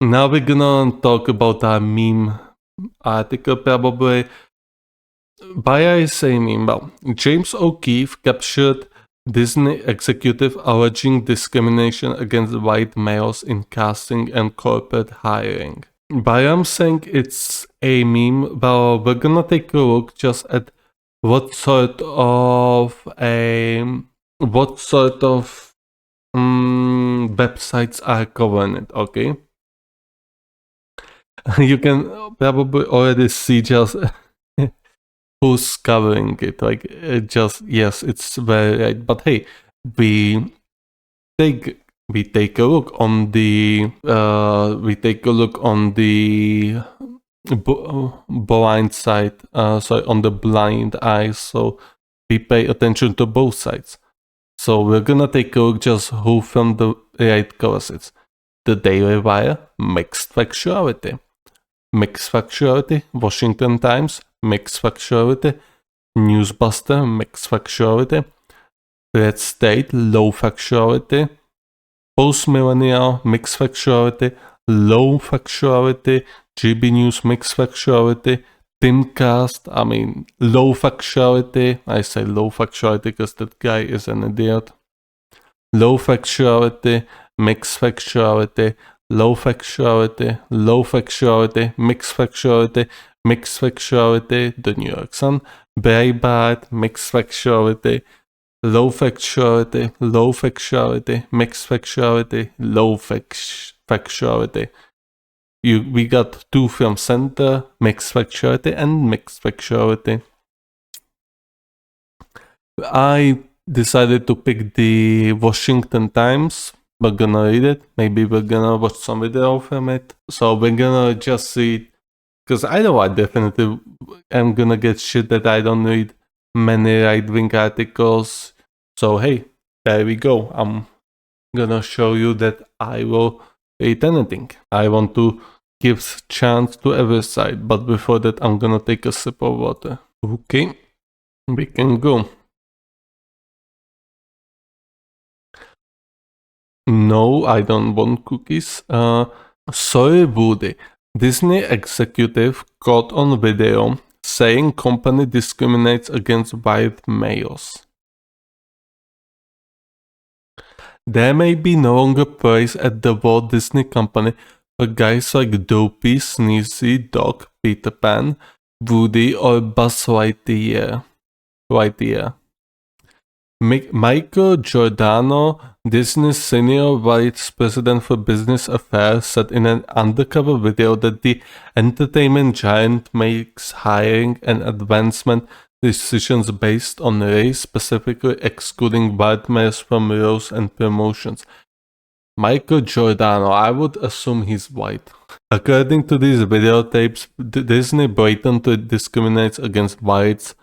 Now we're gonna talk about a meme article probably. Why I say meme? Well, James O'Keefe captured Disney executive alleging discrimination against white males in casting and corporate hiring. Why I'm saying it's a meme? Well, we're gonna take a look just at what sort of websites are covering it. Okay, you can probably already see just who's covering it. Like, just yes, it's very right. But hey, we take a look on the blind side. Sorry, on the blind eye. So we pay attention to both sides. So we're gonna take a look just who from the right covers it. The Daily Wire, mixed factuality. Mixed factuality, Washington Times, mixed factuality, Newsbuster, mixed factuality, Red State, low factuality, Post Millennial, mixed factuality, low factuality, GB News, mixed factuality, Timcast, low factuality. I say low factuality because that guy is an idiot. Low factuality, mixed factuality, low factuality, mixed factuality, The New York Sun, Breitbart, mixed factuality, low factuality, mixed factuality, low factuality. We got two from center, mixed factuality and mixed factuality. I decided to pick the Washington Times. We're gonna read it. Maybe we're gonna watch some video from it. So we're gonna just see it. Because I know I definitely am gonna get shit that I don't read many right-wing articles. So hey, there we go. I'm gonna show you that I will read anything. I want to give chance to every side. But before that, I'm gonna take a sip of water. Okay, we can go. No, I don't want cookies. Sorry, Woody. Disney executive caught on video saying company discriminates against white males. There may be no longer praise at the Walt Disney Company for guys like Dopey, Sneezy, Doc, Peter Pan, Woody, or Buzz Lightyear. Michael Giordano, Disney's senior vice president for business affairs, said in an undercover video that the entertainment giant makes hiring and advancement decisions based on race, specifically excluding white males from roles and promotions. Michael Giordano, I would assume he's white. According to these videotapes, Disney blatantly discriminates against white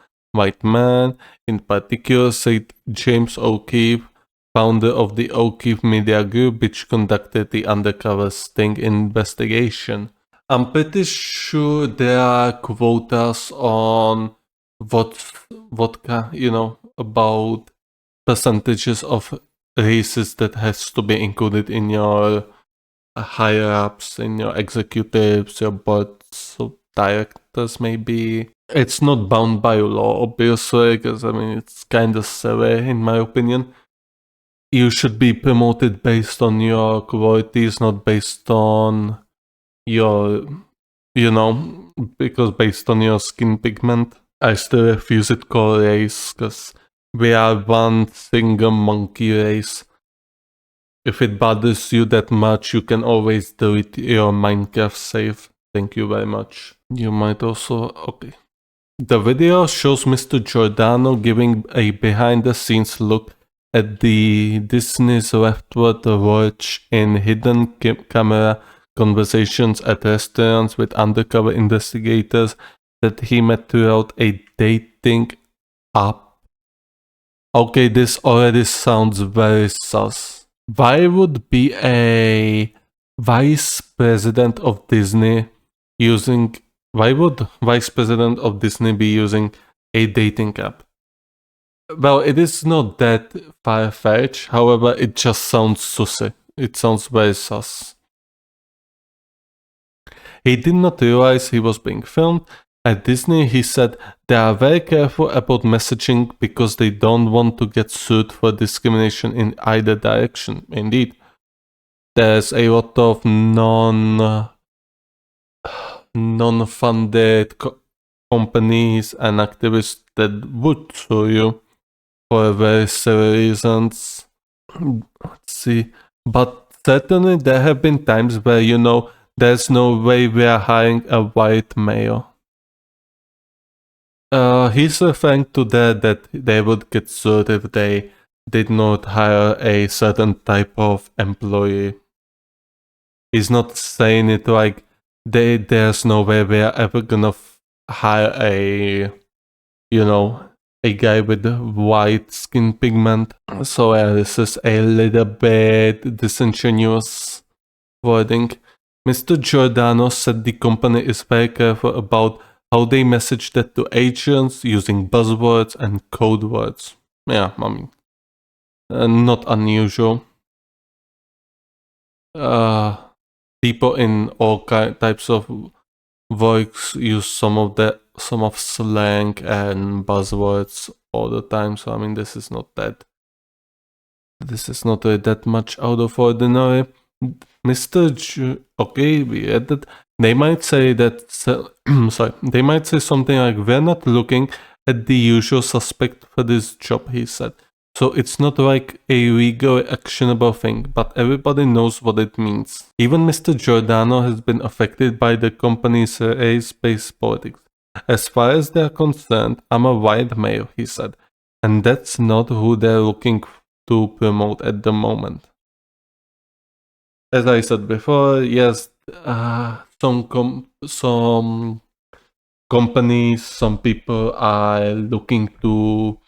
men, in particular, said James O'Keefe, founder of the O'Keefe Media Group, which conducted the undercover sting investigation. I'm pretty sure there are quotas on about percentages of races that has to be included in your higher ups, in your executives, your boards of directors, maybe. It's not bound by law, obviously, because it's kind of silly, in my opinion. You should be promoted based on your qualities, not based on your, because based on your skin pigment. I still refuse it called race, because we are one single monkey race. If it bothers you that much, you can always delete your Minecraft save. Thank you very much. You might also... Okay. The video shows Mr. Giordano giving a behind-the-scenes look at the Disney's leftward watch in hidden camera conversations at restaurants with undercover investigators that he met throughout a dating app. Okay, this already sounds very sus. Why would be a vice president of Disney using... Why would vice president of Disney be using a dating app? Well, it is not that far-fetched, however, it just sounds sussy. It sounds very sus. He did not realize he was being filmed. At Disney, he said they are very careful about messaging because they don't want to get sued for discrimination in either direction. Indeed, there's a lot of non-funded companies and activists that would sue you for very silly reasons. Let's see. But certainly there have been times where, there's no way we are hiring a white male. He's referring to that they would get sued if they did not hire a certain type of employee. He's not saying it like there's no way we are ever gonna hire a guy with white skin pigment. So this is a little bit disingenuous wording. Mr. Giordano said the company is very careful about how they message that to agents using buzzwords and code words. Yeah, I mean, not unusual. People in all types of works use some of slang and buzzwords all the time. So I mean, this is not really that much out of ordinary. Okay, we read that. They might say that. Sorry, they might say something like, "We're not looking at the usual suspect for this job," he said. So it's not like a legal actionable thing, but everybody knows what it means. Even Mr. Giordano has been affected by the company's race-based politics. As far as they're concerned, I'm a white male, he said, and that's not who they're looking to promote at the moment. As I said before, yes, some companies, some people are looking to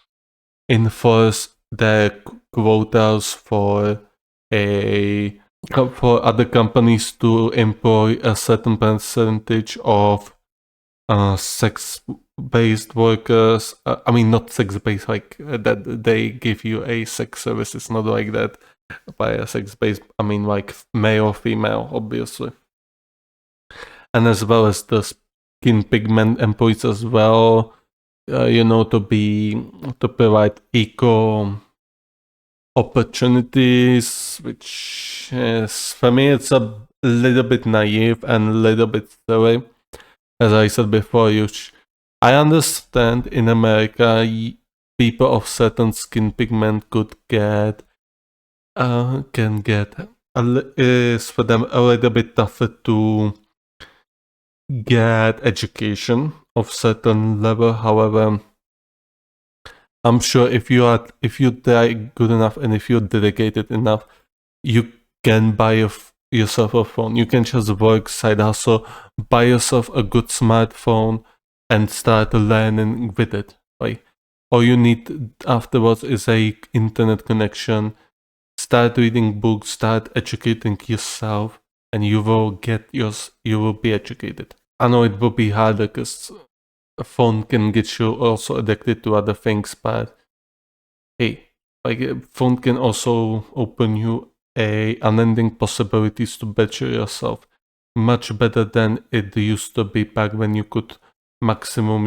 enforce their quotas for other companies to employ a certain percentage of sex-based workers. I mean, not sex-based, like that they give you a sex service. It's not like that. By a sex-based, I mean like male or female, obviously. And as well as the skin pigment employees as well, to provide equal opportunities, which is, for me, it's a little bit naive and a little bit silly. As I said before, I understand in America, people of certain skin pigment is for them a little bit tougher to get education of certain level. However, I'm sure if you try good enough and if you're dedicated enough, you can buy yourself a phone. You can just work side hustle, buy yourself a good smartphone, and start learning with it. Right? All you need afterwards is a internet connection. Start reading books, start educating yourself, and you will be educated. I know it will be harder because a phone can get you also addicted to other things, but hey, like a phone can also open you unending possibilities to better yourself, much better than it used to be back when you could maximum,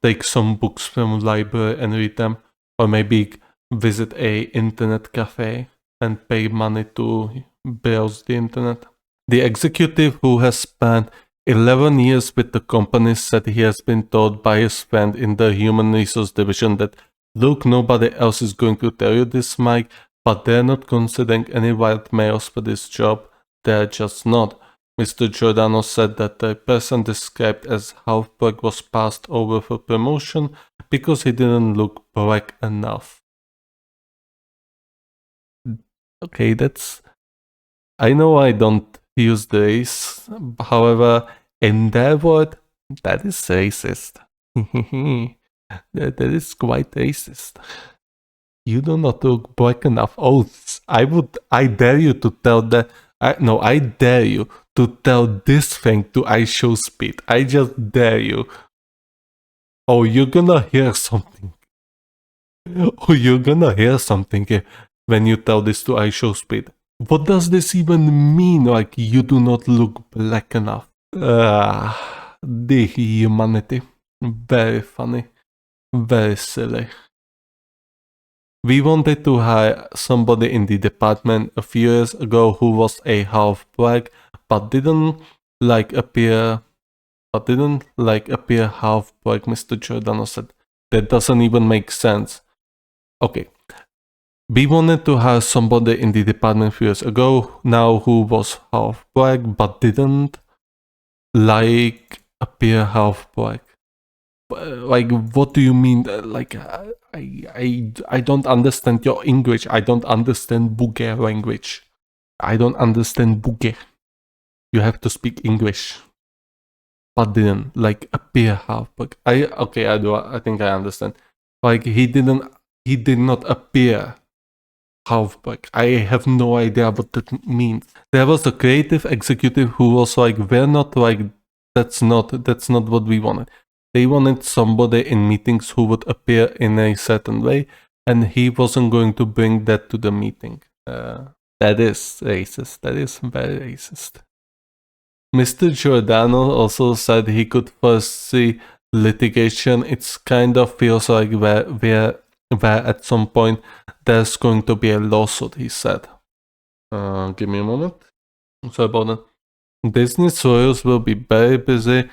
take some books from library and read them, or maybe visit a internet cafe and pay money to browse the internet. The executive who has spent 11 years with the company said he has been told by his friend in the human resource division that, "Look, nobody else is going to tell you this, Mike, but they're not considering any white males for this job. They're just not." Mr. Giordano said that the person described as half-black was passed over for promotion because he didn't look black enough. Okay, I know I don't use the race, however, in their word, that is racist. That is quite racist. You do not look black enough. Oh, I dare you to tell that. I dare you to tell this thing to iShowSpeed. I just dare you. Oh, you're gonna hear something. Oh, you're gonna hear something when you tell this to iShowSpeed. what does this even mean? Like, you do not look black enough. The humanity. Very funny. Very silly. We wanted to hire somebody in the department a few years ago who was a half black, but didn't appear half black, Mr. Giordano said. That doesn't even make sense. Okay. We wanted to hire somebody in the department a few years ago now who was half black, but didn't appear half black. Like, what do you mean? Like, I don't understand your English. I don't understand Bugge language. I don't understand Bugge. You have to speak English. But didn't appear half black. I think I understand. Like, he did not appear half black. I have no idea what that means. There was a creative executive who was like, we're not like, that's not what we wanted. They wanted somebody in meetings who would appear in a certain way, and he wasn't going to bring that to the meeting. That is racist. That is very racist. Mr. Giordano also said he could foresee litigation. It's kind of feels like where at some point there's going to be a lawsuit, he said. Give me a moment. Sorry about that. Disney Studios will be very busy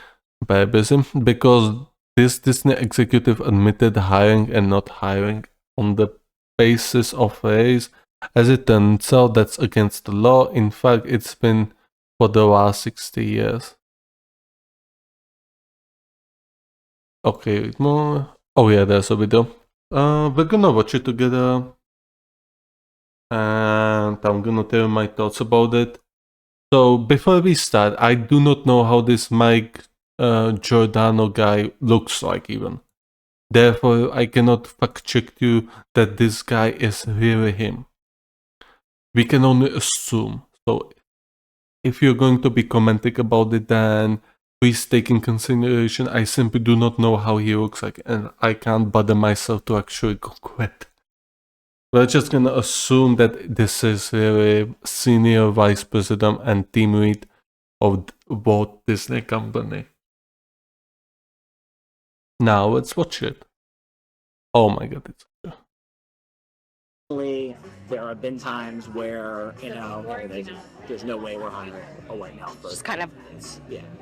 because this Disney executive admitted hiring and not hiring on the basis of race. As it turns out, that's against the law. In fact, it's been for the last 60 years. Okay, more. Oh yeah, there's a video. We're gonna watch it together, and I'm gonna tell my thoughts about it. So before we start, I do not know how this Mike Giordano guy looks like even. Therefore, I cannot fact check you that this guy is really him. We can only assume. So if you're going to be commenting about it, then please take in consideration I simply do not know how he looks like, and I can't bother myself to actually Google it. We're just gonna assume that this is really senior vice president and team lead of Walt Disney Company. Now let's watch it. Oh my god, it's there have been times where, there's no way we're hiring a white male person. Just kind of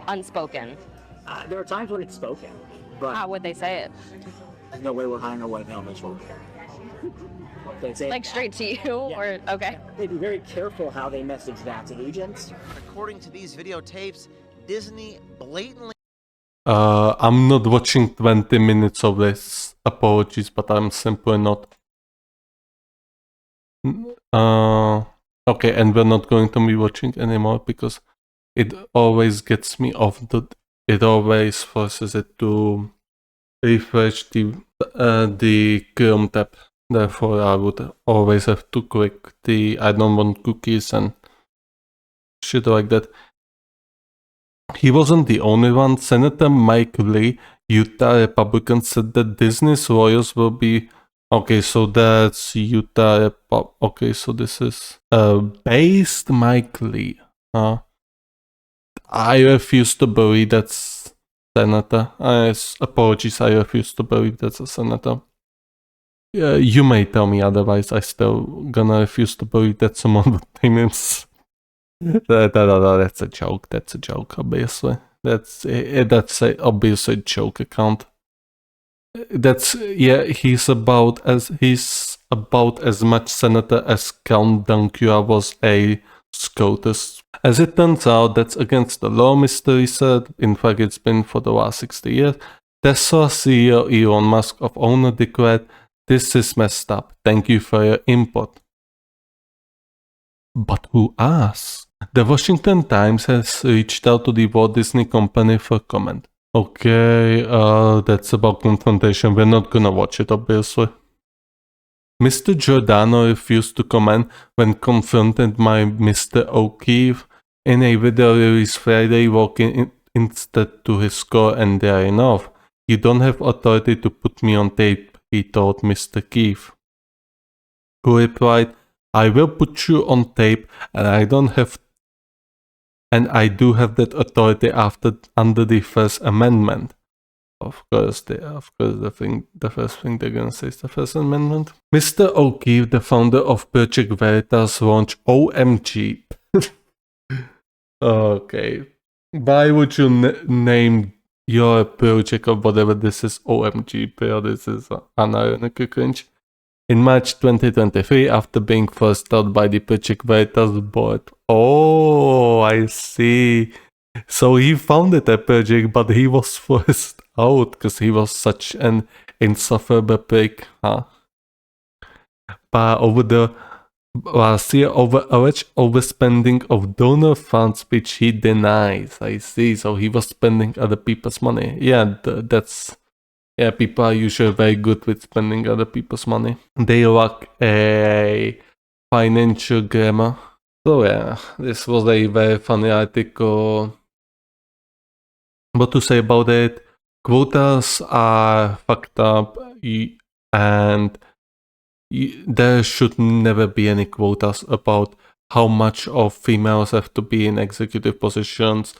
unspoken. There are times when it's spoken, but How would they say it? there's no way we're hiring a white male person. They say Like straight to you? Or okay. They'd be very careful how they message that to agents. According to these videotapes, Disney blatantly I'm not watching 20 minutes of this. Apologies, but I'm simply not. Okay, and we're not going to be watching anymore because it always gets me off. It always forces it to refresh the Chrome tab. Therefore, I would always have to click the I don't want cookies and shit like that. He wasn't the only one. Senator Mike Lee, Utah Republican, said that Disney's lawyers will be... Okay, so that's Utah... Okay, so this is... based Mike Lee. I refuse to believe that's senator. Apologies, I refuse to believe that's a senator. You may tell me otherwise. I still gonna refuse to believe that someone with payments. That's a joke. That's a joke. Obviously, that's a obviously a joke account. He's about as much senator as Count Dankula was a SCOTUS. As it turns out, that's against the law, Mr. Lee said. In fact, it's been for the last 60 years. Tesla CEO Elon Musk of owner declared, "This is messed up. Thank you for your input." But who asked? The Washington Times has reached out to the Walt Disney Company for comment. Okay, that's about confrontation. We're not gonna watch it, obviously. Mr. Giordano refused to comment when confronted by Mr. O'Keefe in a video released Friday, walking instead to his car and drying off. "You don't have authority to put me on tape," he told Mr. Keefe, who replied, I will put you on tape, and I do have that authority under the First Amendment. Of course, the first thing they're gonna say is the First Amendment. Mr. O'Keefe, the founder of Project Veritas, launched OMG. Okay, why would you name your project or whatever this is OMG? Bro, this is unironically cringe. In March 2023, after being forced out by the Project Veritas board. Oh, I see. So he founded a project, but he was forced out because he was such an insufferable prick, huh? But last year, alleged overspending of donor funds, which he denies. I see. So he was spending other people's money. Yeah, people are usually very good with spending other people's money. They lack a financial grammar. So yeah, this was a very funny article. What to say about it? Quotas are fucked up, and there should never be any quotas about how much of females have to be in executive positions.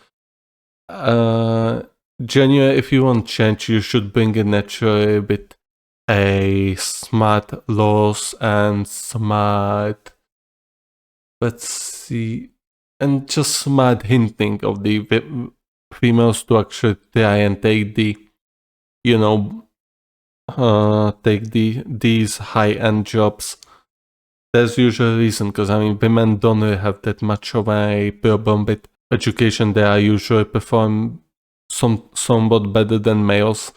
Genuinely, if you want change, you should bring it naturally with a smart laws and smart, let's see, and just smart hinting of the females to actually try and take these high-end jobs. There's usually a reason, because I mean, women don't really have that much of a problem with education. They are usually perform somewhat better than males.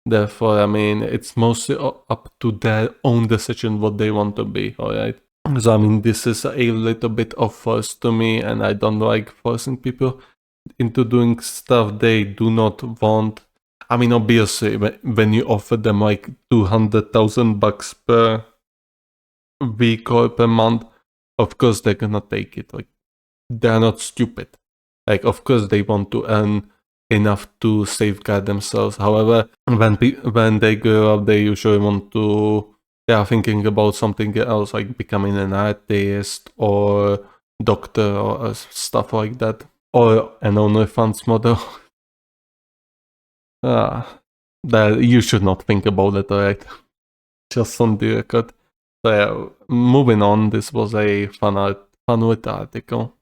Therefore, I mean, it's mostly up to their own decision what they want to be, alright? So I mean, this is a little bit of force to me, and I don't like forcing people into doing stuff they do not want. I mean, obviously, when you offer them like $200,000 per week or per month, of course they're gonna take it. Like, they're not stupid. Like, of course they want to earn enough to safeguard themselves. However, when they grow up, they usually want to, they are thinking about something else, like becoming an artist or doctor or stuff like that. Or an OnlyFans model. That you should not think about it, alright? Just on the record. So yeah, moving on, this was a fun article.